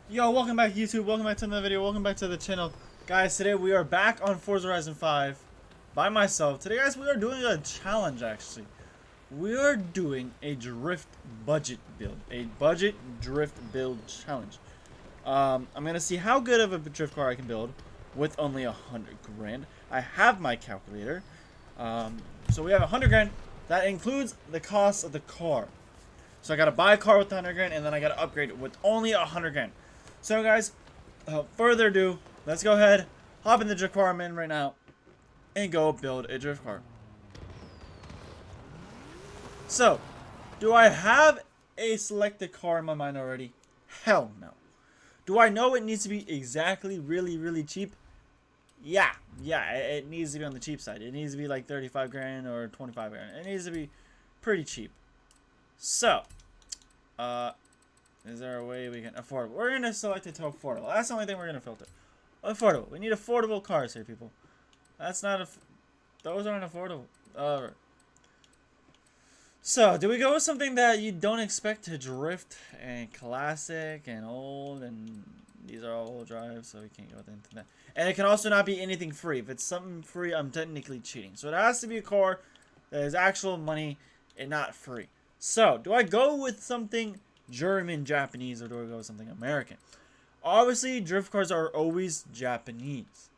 Yo, welcome back YouTube, welcome back to another video, welcome back to the channel. Guys, today we are back on Forza Horizon 5 by myself. Today guys, we are doing a challenge actually. We are doing a drift budget build. A budget drift build challenge. I'm gonna see how good of a drift car I can build with only 100 grand. I have my calculator. So we have 100 grand. That includes the cost of the car. So I gotta buy a car with 100 grand and then I gotta upgrade it with only 100 grand. So guys, without further ado, let's go ahead, hop in the drift car I'm in right now, and go build a drift car. So, do I have a selected car in my mind already? Hell no. Do I know it needs to be exactly really cheap? Yeah, it needs to be on the cheap side. It needs to be like 35 grand or 25 grand. It needs to be pretty cheap. So, is there a way we can affordable? We're gonna select it to affordable. That's the only thing we're gonna filter. Affordable. We need affordable cars here, people. That's not those aren't affordable. Alright. So, do we go with something that you don't expect to drift and classic and old and these are all old drives, so we can't go into that. And it can also not be anything free. If it's something free, I'm technically cheating. So it has to be a car that is actual money and not free. So, do I go with something German, Japanese, or do I go with something American? Obviously, drift cars are always Japanese.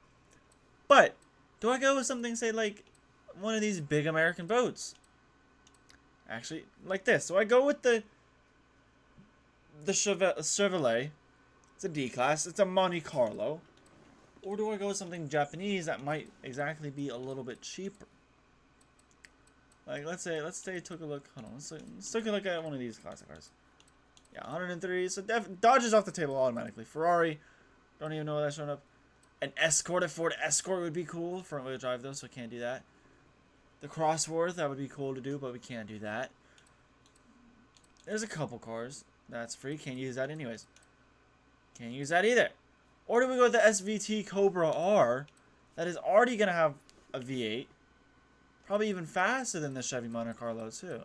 But, do I go with something, say, like one of these big American boats? Actually, like this. So I go with the Chevrolet. It's a D-Class. It's a Monte Carlo. Or do I go with something Japanese that might exactly be a little bit cheaper? Like, let's say I took a look. Hold on. Let's take a look at one of these classic cars. Yeah, 103. So Dodge is off the table automatically. Ferrari. Don't even know why that's showing up. An Escort. A Ford Escort would be cool. Front wheel drive though, so I can't do that. The Crossworth, that would be cool to do, but we can't do that. There's a couple cars. That's free. Can't use that anyways. Can't use that either. Or do we go with the SVT Cobra R? That is already going to have a V8. Probably even faster than the Chevy Monte Carlo too.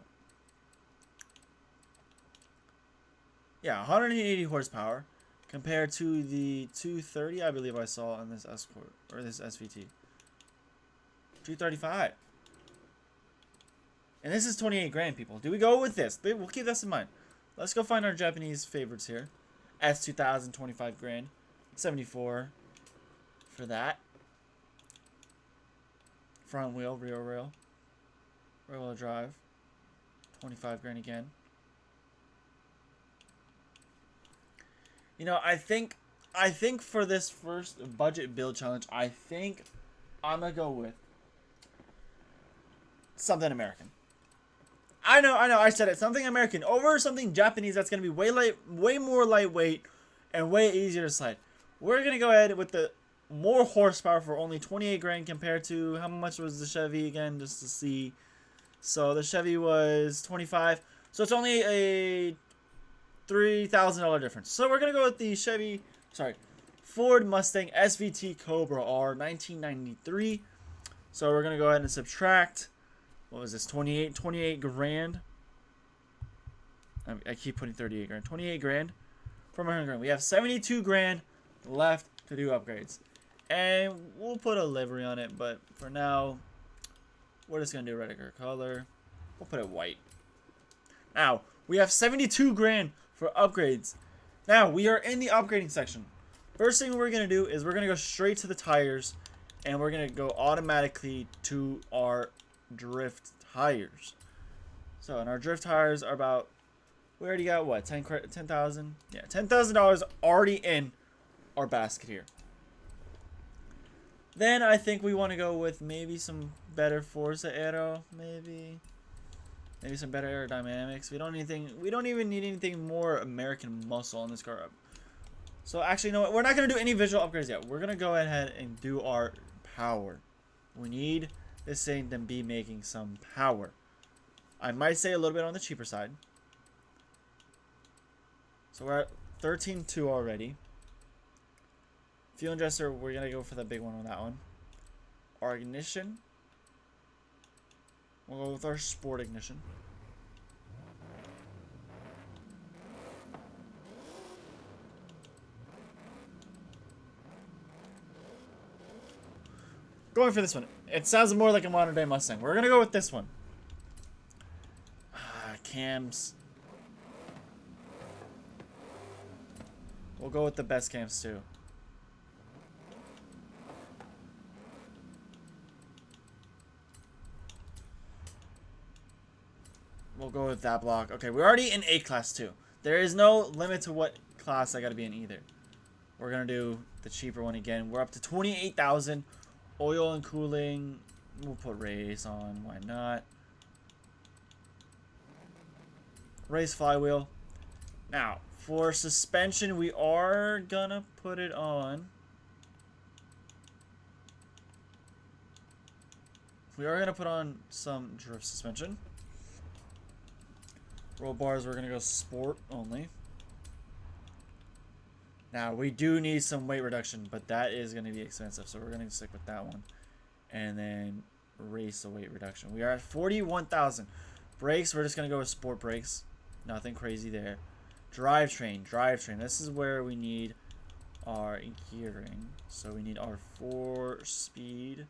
Yeah, 180 horsepower compared to the 230 I believe I saw on this Escort or this SVT. 235. And this is 28 grand, people. Do we go with this? We'll keep this in mind. Let's go find our Japanese favorites here. S2000, 25 grand. 74 for that. Front wheel, rear wheel. Rear wheel drive. 25 grand again. You know, I think for this first budget build challenge, I think I'm gonna go with something American. I know, I said it. Something American over something Japanese that's gonna be way more lightweight and way easier to slide. We're gonna go ahead with the more horsepower for only 28 grand compared to how much was the Chevy again, just to see. So the Chevy was 25, so it's only a $3,000 difference. So we're gonna go with the Ford Mustang SVT Cobra R 1993. So we're gonna go ahead and subtract. What was this? 28 grand. I keep putting 38 grand. 28 grand from 100 grand. We have 72 grand left to do upgrades. And we'll put a livery on it, but for now, we're just going to do regular color. We'll put it white. Now, we have 72 grand for upgrades. Now, we are in the upgrading section. First thing we're going to do is we're going to go straight to the tires, and we're going to go automatically to our drift tires. So, and our drift tires are about, we already got what, 10,000? Yeah, $10,000 already in our basket here. Then I think we want to go with maybe some better Forza Aero, maybe some better aerodynamics. We don't even need anything more American muscle on this car. So actually, no, we're not going to do any visual upgrades yet. We're going to go ahead and do our power. We need this thing to be making some power. I might say a little bit on the cheaper side. So we're at 13.2 already. Fuel injector, we're going to go for the big one on that one. Our ignition. We'll go with our sport ignition. Going for this one. It sounds more like a modern day Mustang. We're gonna go with this one. Cams. We'll go with the best cams too. We'll go with that block. Okay, we're already in A class too. There is no limit to what class I gotta be in either. We're gonna do the cheaper one again. We're up to 28,000. Oil and cooling. We'll put race on. Why not? Race flywheel. Now, for suspension, we are gonna put it on. We are gonna put on some drift suspension. Roll bars, we're gonna go sport only. Now, we do need some weight reduction, but that is gonna be expensive, so we're gonna stick with that one. And then race the weight reduction. We are at 41,000. Brakes, we're just gonna go with sport brakes. Nothing crazy there. Drivetrain. This is where we need our gearing. So we need our 4-speed.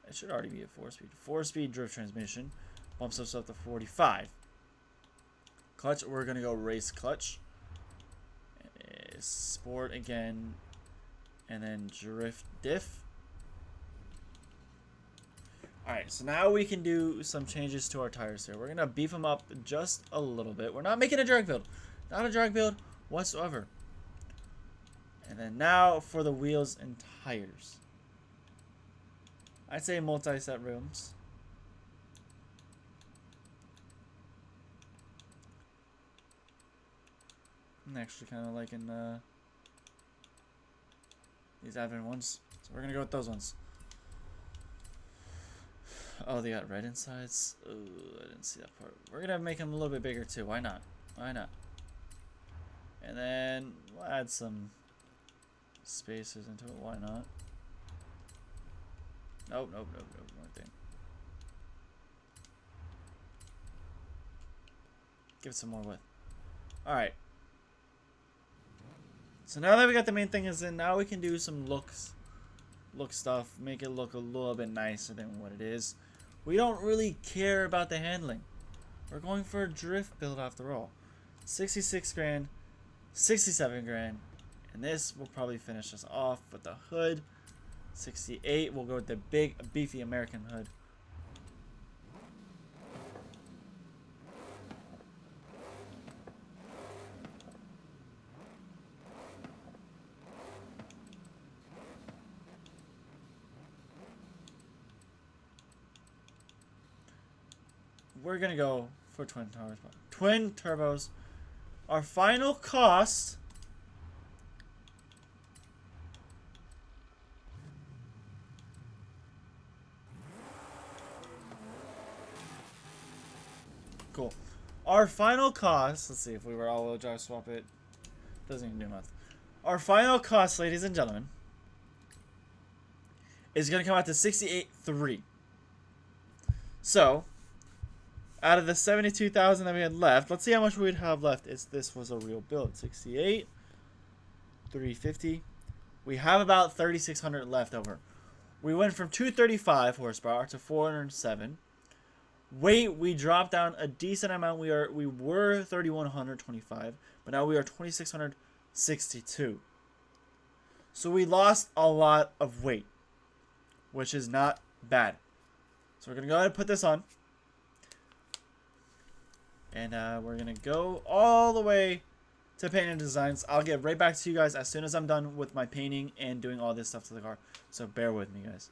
It should already be a 4-speed. 4-speed drift transmission. Bumps us up to 45. Clutch, we're going to go race clutch. Sport again. And then drift diff. Alright, so now we can do some changes to our tires here. We're going to beef them up just a little bit. We're not making a drag build. Not a drag build whatsoever. And then now for the wheels and tires. I'd say multi-set rims. I'm actually kind of liking these advent ones. So we're going to go with those ones. Oh, they got red insides. Ooh, I didn't see that part. We're gonna make them a little bit bigger too. Why not? Why not? And then we'll add some spacers into it. Why not? Nope. Wrong thing. Give it some more width. All right. So now that we got the main thing is in, now we can do some look stuff. Make it look a little bit nicer than what it is. We don't really care about the handling. We're going for a drift build after all. 66 grand, 67 grand, and this will probably finish us off with the hood. 68, we'll go with the big, beefy American hood. We're gonna go for twin turbos. Twin turbos. Our final cost. Cool. Our final cost. Let's see if we were all-wheel drive swap it. Doesn't even do much. Our final cost, ladies and gentlemen, is gonna come out to 68.3. So. Out of the 72,000 that we had left, let's see how much we would have left if this was a real build. 68, 350. We have about 3,600 left over. We went from 235 horsepower to 407. Weight, we dropped down a decent amount. We were 3,125, but now we are 2,662. So we lost a lot of weight, which is not bad. So we're gonna go ahead and put this on. And we're going to go all the way to paint and designs. I'll get right back to you guys as soon as I'm done with my painting and doing all this stuff to the car. So bear with me, guys.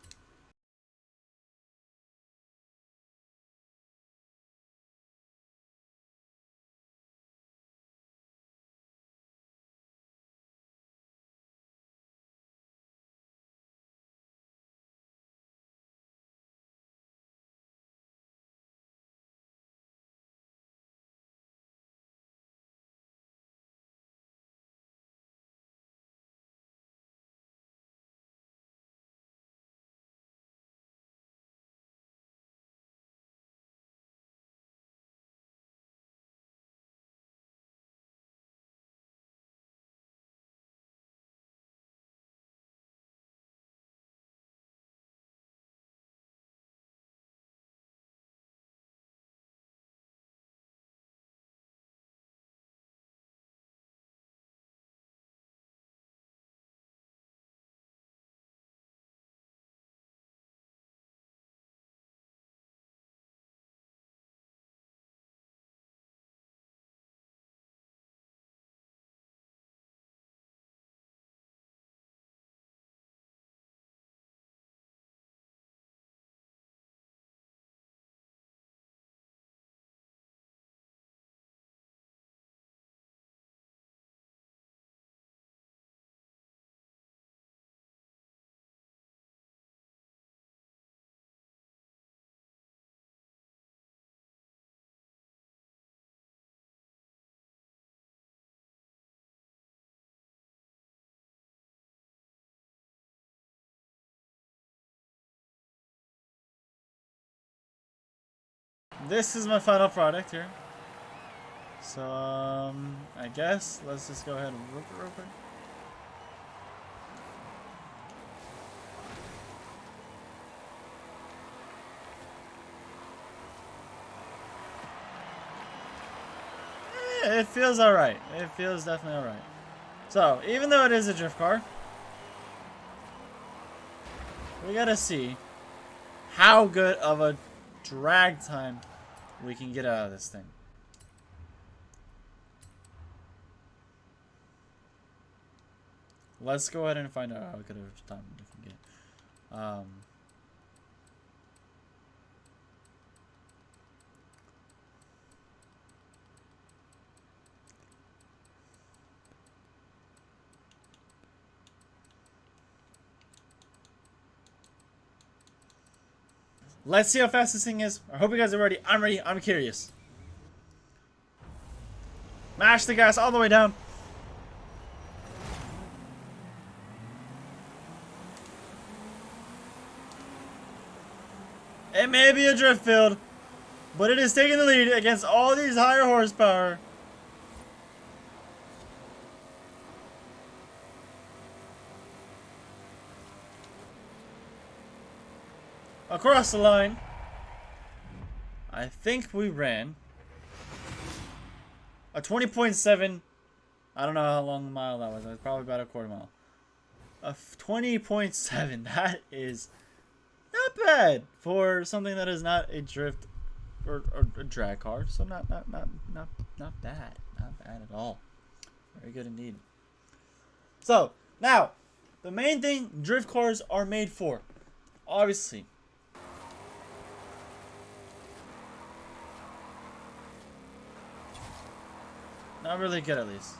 this is my final product here. So, I guess let's just go ahead and rip it real quick. It feels alright. It feels definitely alright. So, even though it is a drift car, we gotta see how good of a drag time we can get out of this thing. Let's go ahead and find out how good of time we can get. Let's see how fast this thing is. I hope you guys are ready. I'm ready. I'm curious. Mash the gas all the way down. It may be a drift field, but it is taking the lead against all these higher horsepower. Across the line, I think we ran a 20.7. I don't know how long the mile that was. It was probably about a quarter mile. A 20.7. That is not bad for something that is not a drift or a drag car. So not bad. Not bad at all. Very good indeed. So now, the main thing drift cars are made for, obviously. Not really good, at least.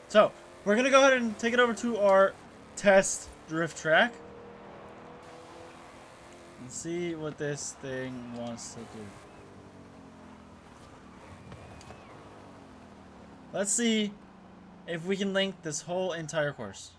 So, we're going to go ahead and take it over to our test drift track. And see what this thing wants to do. Let's see if we can link this whole entire course.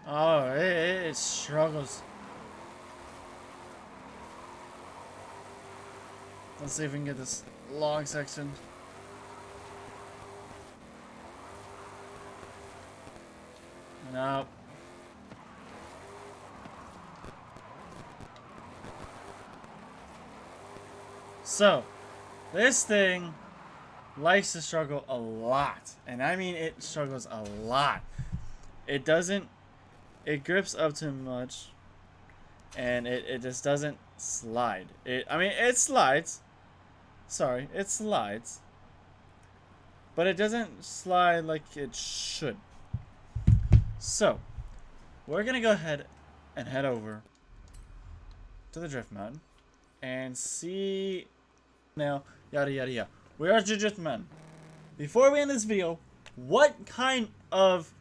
Oh, it struggles. Let's see if we can get this long section. Nope. So, this thing likes to struggle a lot. And I mean it struggles a lot. It doesn't... It grips up too much. And it just doesn't slide. I mean, it slides. Sorry, it slides. But it doesn't slide like it should. So, we're going to go ahead and head over to the drift mountain. And see... Now, yada yada yada. We are the drift mountain. Before we end this video, what kind of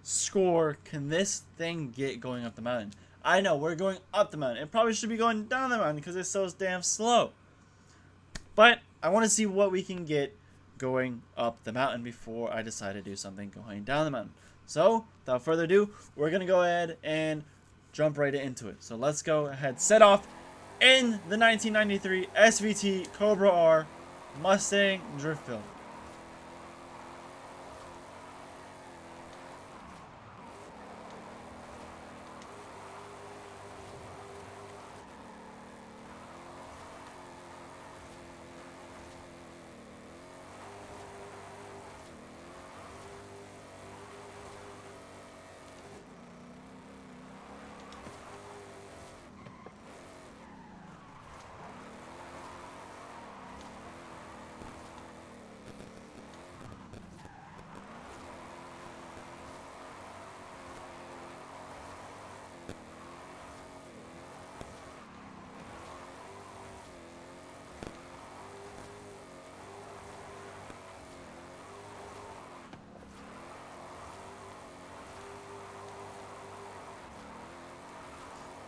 score can this thing get going up the mountain? I know, we're going up the mountain. It probably should be going down the mountain because it's so damn slow. But I want to see what we can get going up the mountain before I decide to do something going down the mountain. So, without further ado, we're going to go ahead and jump right into it. So let's go ahead, set off in the 1993 SVT Cobra R Mustang Drift Field.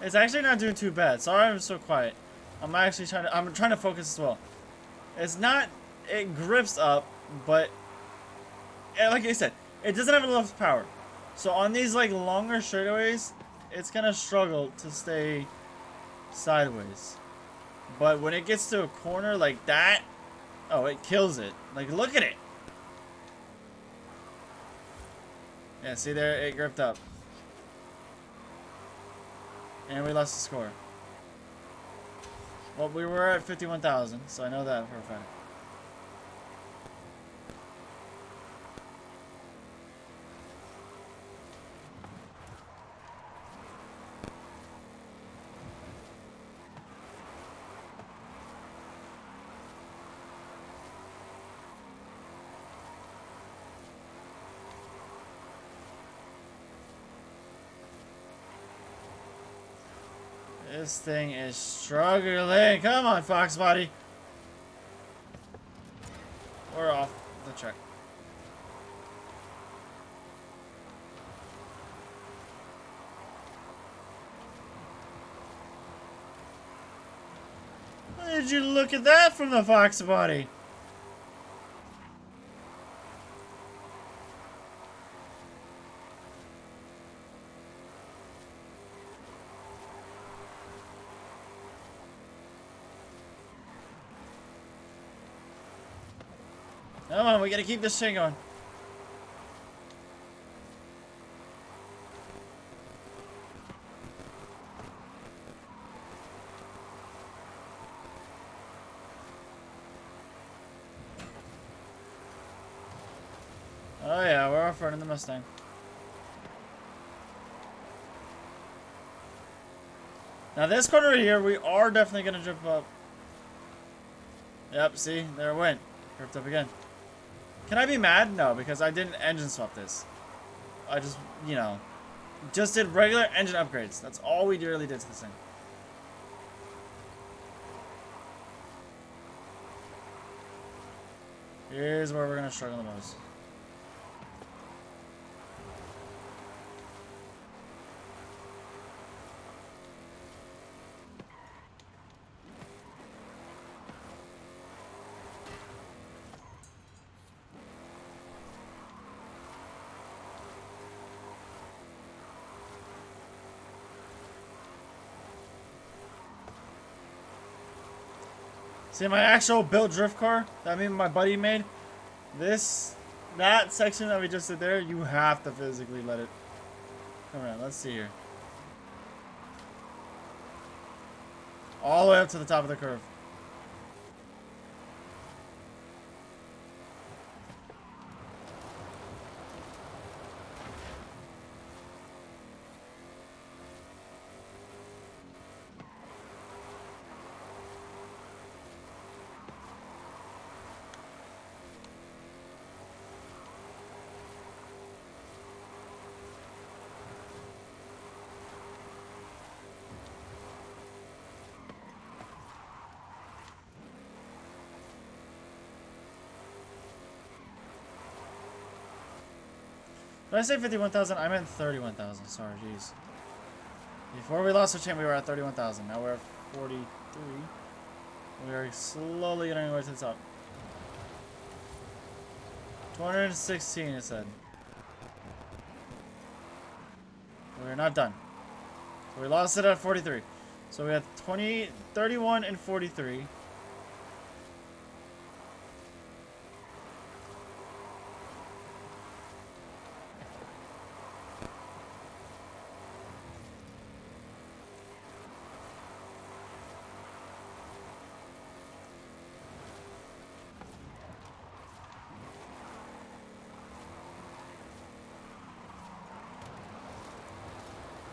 It's actually not doing too bad. Sorry I'm so quiet. I'm actually trying to focus as well. It's not, it grips up, but like I said, it doesn't have enough power. So on these like longer straightaways, it's gonna struggle to stay sideways. But when it gets to a corner like that, oh, it kills it. Like, look at it. Yeah, see there, it gripped up. And we lost the score. Well, we were at 51,000, so I know that for a fact. This thing is struggling. Come on, Fox Body. We're off the track. Did you look at that from the Fox Body? Come on, we gotta keep this thing going. Oh yeah, we're off running the Mustang. Now this corner right here, we are definitely gonna jump up. Yep, see? There it went. Gripped up again. Can I be mad? No, because I didn't engine swap this. I just, you know, just did regular engine upgrades. That's all we really did to this thing. Here's where we're gonna struggle the most. See my actual built drift car that me and my buddy made? That section that we just did there, you have to physically let it come around. Let's see here. All the way up to the top of the curve. Did I say 51,000? I meant 31,000. Sorry, jeez. Before we lost the chain, we were at 31,000. Now we're at 43. We are slowly getting our way to the top. 216, it said. We're not done. So we lost it at 43. So we have 31 and 43.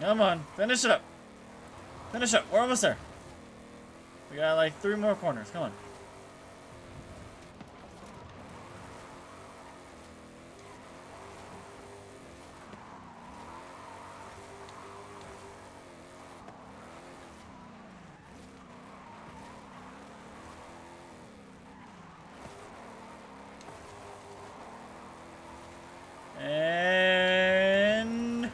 Come on, finish it up. Finish up. We're almost there. We got like 3 more corners. Come on. And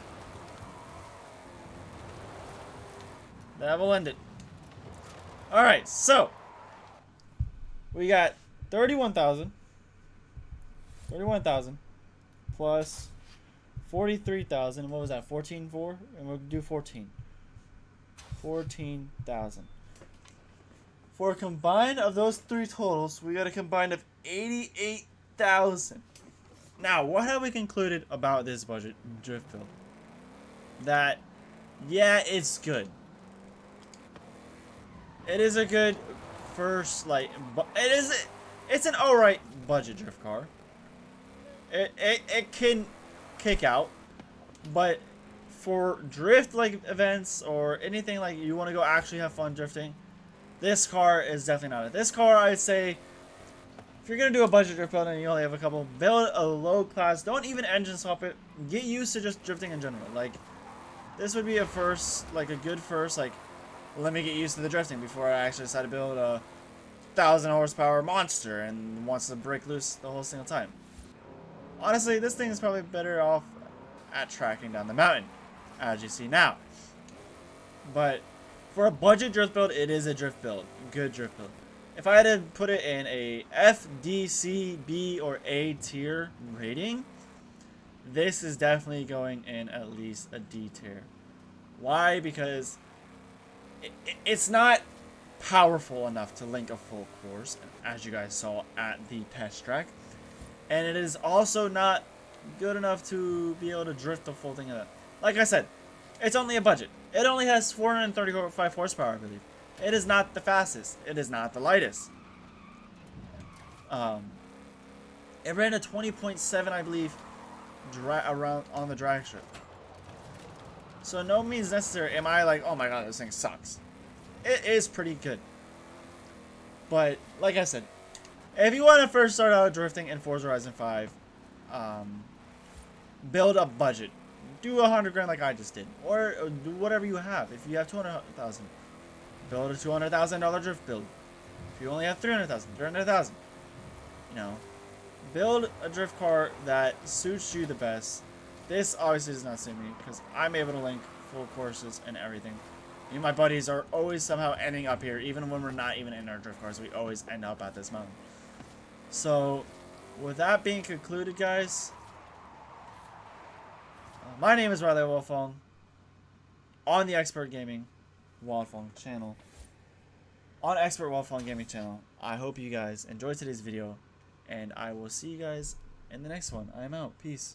That will end it. Alright, so we got 31,000 plus 43,000. What was that? 14,400? And we'll do 14,000. For a combined of those three totals, we got a combined of 88,000. Now, what have we concluded about this budget drift build? That, yeah, it's good. It is a good first, like, it's an alright budget drift car. It can kick out, but for drift like events or anything like you want to go actually have fun drifting, this car is definitely not it. This car, I'd say, if you're gonna do a budget drift build and you only have a couple, build a low class. Don't even engine swap it. Get used to just drifting in general. Like, this would be a first, like a good first, like, let me get used to the drifting before I actually decide to build a 1,000 horsepower monster and wants to break loose the whole single time. Honestly, this thing is probably better off at tracking down the mountain, as you see now. But for a budget drift build, it is a drift build. Good drift build. If I had to put it in a F, D, C, B, or A tier rating, this is definitely going in at least a D tier. Why? Because it's not powerful enough to link a full course, as you guys saw at the test track. And it is also not good enough to be able to drift the full thing. Like I said, it's only a budget. It only has 435 horsepower, I believe. It is not the fastest. It is not the lightest. It ran a 20.7, I believe, around on the drag strip. So no means necessary am I like, oh my god, this thing sucks. It is pretty good. But like I said, if you want to first start out drifting in Forza Horizon 5, build a budget. Do 100 grand like I just did, or do whatever you have. If you have 200,000, build a $200,000 drift build. If you only have 300,000, 300,000. You know, build a drift car that suits you the best. This obviously does not suit me because I'm able to link full courses and everything. Me and my buddies are always somehow ending up here, even when we're not even in our drift cars. We always end up at this mountain. So, with that being concluded, guys, my name is Riley Wolfong on the Expert Gaming Wolfong channel. On Expert Wolfong Gaming channel. I hope you guys enjoyed today's video, and I will see you guys in the next one. I am out. Peace.